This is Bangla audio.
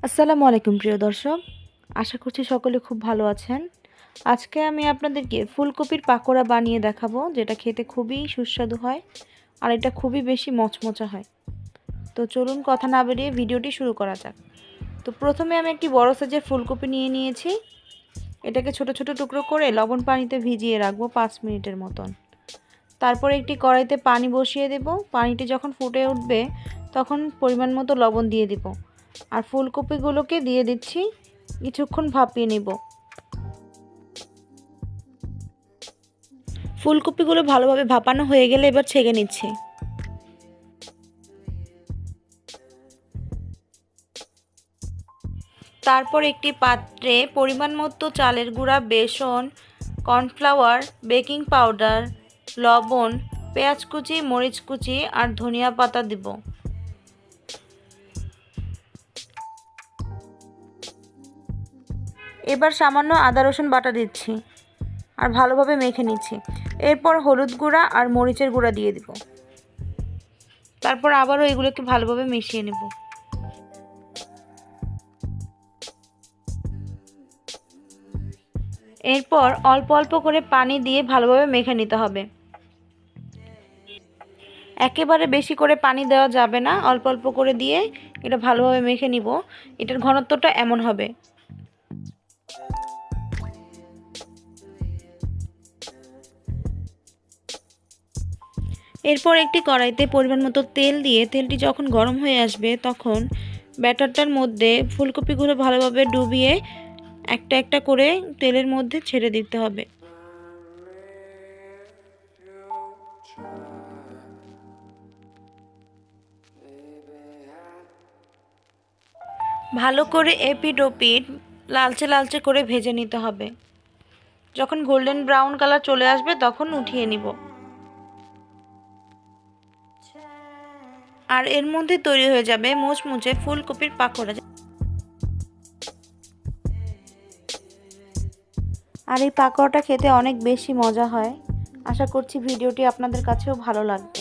আসসালামু আলাইকুম প্রিয় দর্শক, আশা করছি সকলে খুব ভালো আছেন। আজকে আমি আপনাদেরকে ফুলকপির পাকোড়া বানিয়ে দেখাবো, যেটা খেতে খুবই সুস্বাদু হয় আর এটা খুবই বেশি মচমচা হয়। তো চলুন কথা না বাড়িয়ে ভিডিওটি শুরু করা যাক। তো প্রথমে আমি একটি বড় সাইজের ফুলকপি নিয়েছি। এটাকে ছোট ছোট টুকরো করে লবণ পানিতে ভিজিয়ে রাখবো 5 মিনিটের মতন। তারপর একটি কড়াইতে পানি বসিয়ে দেব। পানিটি যখন ফুটে উঠবে তখন পরিমাণ মতো লবণ দিয়ে দিব আর ফুলকপিগুলোকে দিয়ে দিচ্ছি। কিছুক্ষণ ভাপিয়ে নেব। ফুলকপিগুলো ভালোভাবে ভাপানো হয়ে গেলে এবার ছেঁকে নিচ্ছি। তারপর একটি পাত্রে পরিমাণ মতো চালের গুঁড়া, বেসন, কর্নফ্লাওয়ার, বেকিং পাউডার, লবণ, পেঁয়াজ কুচি, মরিচ কুচি আর ধনিয়া পাতা দিব। এবার সামান্য আদা রসুন বাটা দিচ্ছি আর ভালোভাবে মেখে নিচ্ছি। এরপর হলুদ গুঁড়া আর মরিচের গুঁড়া দিয়ে দিব। তারপর আবারও এগুলোকে ভালোভাবে মিশিয়ে নেব। এরপর অল্প অল্প করে পানি দিয়ে ভালোভাবে মেখে নিতে হবে। একেবারে বেশি করে পানি দেওয়া যাবে না, অল্প অল্প করে দিয়ে এটা ভালোভাবে মেখে নিব। এটার ঘনত্বটা এমন হবে। এরপর একটি কড়াইতে পরিমাণ মতো তেল দিয়ে তেলটি যখন গরম হয়ে আসবে তখন ব্যাটারটার মধ্যে ফুলকপিগুলো ভালোভাবে ডুবিয়ে একটা একটা করে তেলের মধ্যে ছেড়ে দিতে হবে। ভালো করে এপিট ওপিট লালচে লালচে করে ভেজে নিতে হবে। যখন গোল্ডেন ব্রাউন কালার চলে আসবে তখন উঠিয়ে নিব। আর এর মধ্যে তৈরি হয়ে যাবে মুচমুচে ফুলকপির পাকোড়া। আর এই পাকোড়াটা খেতে অনেক বেশি মজা হয়। আশা করছি ভিডিওটি আপনাদের কাছেও ভালো লাগবে।